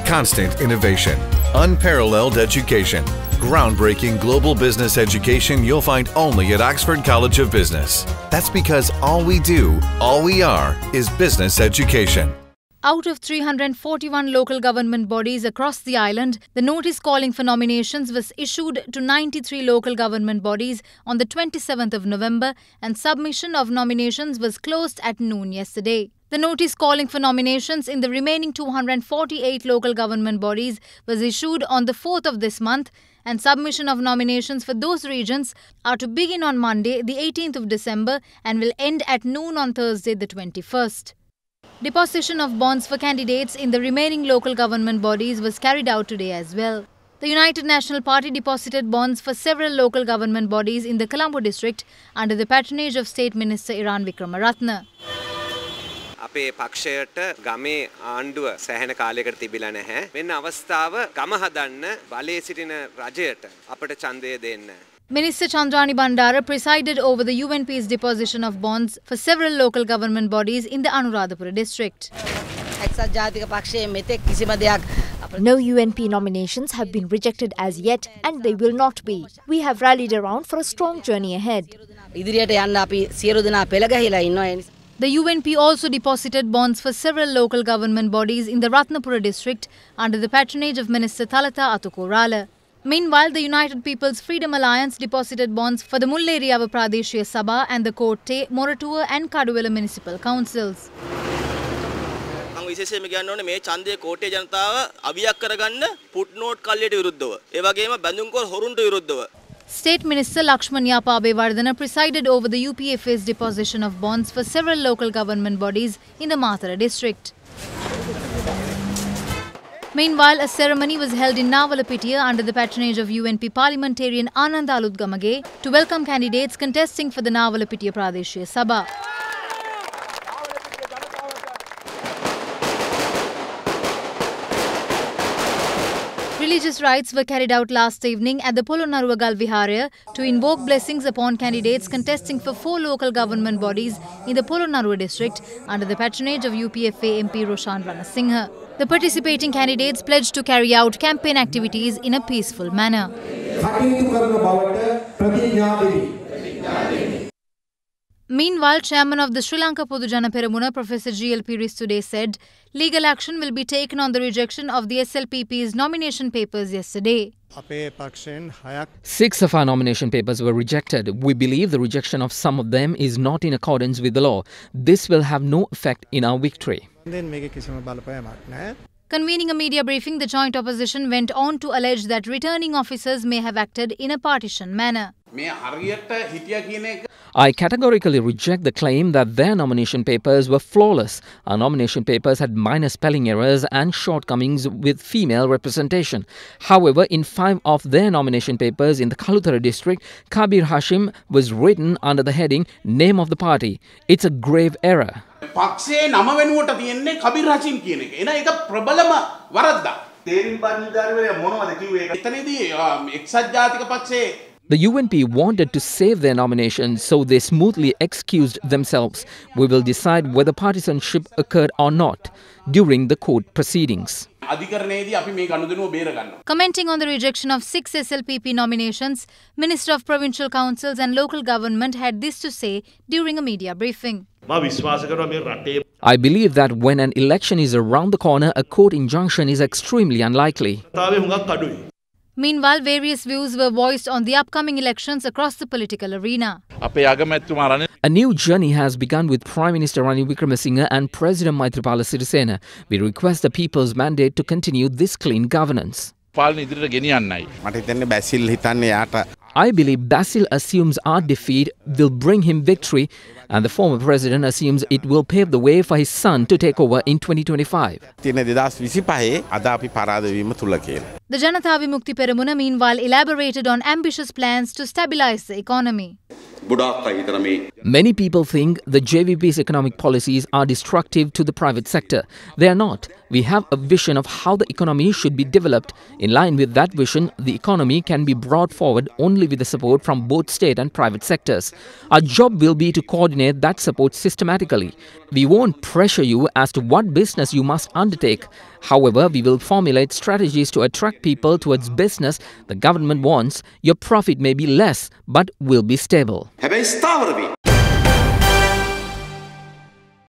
constant innovation, unparalleled education, groundbreaking global business education you'll find only at Oxford College of Business. That's because all we do, all we are, is business education. Out of 341 local government bodies across the island, the notice calling for nominations was issued to 93 local government bodies on the 27th of November, and submission of nominations was closed at noon yesterday. The notice calling for nominations in the remaining 248 local government bodies was issued on the 4th of this month, and submission of nominations for those regions are to begin on Monday, the 18th of December, and will end at noon on Thursday, the 21st. Deposition of bonds for candidates in the remaining local government bodies was carried out today as well. The United National Party deposited bonds for several local government bodies in the Colombo district under the patronage of State Minister Iran Vikramaratne. අපේ පක්ෂයට ගමේ ආණ්ඩුව සෑහෙන කාලයකට තිබිලා නැහැ. මෙන්න අවස්ථාව ගම හදන්න බලයේ සිටින රජයට අපට ඡන්දය දෙන්න. Minister Chandrani Bandara presided over the UNP's deposition of bonds for several local government bodies in the Anuradhapura district. No UNP nominations have been rejected as yet, and they will not be. We have rallied around for a strong journey ahead. The UNP also deposited bonds for several local government bodies in the Ratnapura district under the patronage of Minister Thalata Atukorala. Meanwhile, the United People's Freedom Alliance deposited bonds for the Mulleriyawa Pradeshiya Sabha and the Kotte, Moratuwa and Kaduwela municipal councils. විශේෂයෙන්ම කියන්න ඕනේ මේ ඡන්දයේ කෝට්ටේ ජනතාව අවියක් කරගන්න ෆුට්නෝට් කල්ලියට විරුද්ධව ඒ වගේම බඳුන්කොල් හොරුන්ට විරුද්ධව. State Minister Lakshman Yapa Abewardena presided over the UPFA's deposition of bonds for several local government bodies in the Mathura district. Meanwhile, a ceremony was held in Nawalapitiya under the patronage of UNP parliamentarian Anand Aludgamage to welcome candidates contesting for the Nawalapitiya Pradeshiya Sabha. Religious rites were carried out last evening at the Polonaruwa Galviharaya to invoke blessings upon candidates contesting for 4 local government bodies in the Polonaruwa district under the patronage of UPFA MP Roshan Ranasinghe. The participating candidates pledged to carry out campaign activities in a peaceful manner. Meanwhile, Chairman of the Sri Lanka Podujana Peramuna, Professor G.L.P. Ristude said legal action will be taken on the rejection of the SLPP's nomination papers yesterday. 6 of our nomination papers were rejected. We believe the rejection of some of them is not in accordance with the law. This will have no effect in our victory. Convening a media briefing, the joint opposition went on to allege that returning officers may have acted in a partisan manner. I categorically reject the claim that their nomination papers were flawless. Our nomination papers had minor spelling errors and shortcomings with female representation. However, in 5 of their nomination papers in the Kalutara district, Kabir Hashim was written under the heading Name of the Party. It's a grave error. පක්ෂයේ නම වෙනුවට තියෙන්නේ කබීර් හෂිම් කියන එක. එන එක ප්‍රබලම වරද්දක්. තේරින් පන්නිධාරීවරයා මොනවද කිව්වේ ඒක? එතනදී එක්සත් ජාතික පක්ෂයේ The UNP wanted to save their nominations, so they smoothly excused themselves. We will decide whether partisanship occurred or not during the court proceedings. Commenting on the rejection of 6 SLPP nominations, Minister of Provincial Councils and Local Government had this to say during a media briefing. I believe that when an election is around the corner, a court injunction is extremely unlikely. Meanwhile, various views were voiced on the upcoming elections across the political arena. A new journey has begun with Prime Minister Ranil Wickremesinghe and President Maithripala Sirisena. We request the people's mandate to continue this clean governance. I believe Basil assumes our defeat will bring him victory, and the former president assumes it will pave the way for his son to take over in 2025. The Janatha Vimukti Peramuna meanwhile elaborated on ambitious plans to stabilize the economy. Many people think the JVP's economic policies are destructive to the private sector. They are not. We have a vision of how the economy should be developed. In line with that vision, the economy can be brought forward only with the support from both state and private sectors. Our job will be to coordinate that support systematically. We won't pressure you as to what business you must undertake. However, we will formulate strategies to attract people towards business the government wants. Your profit may be less, but will be stable.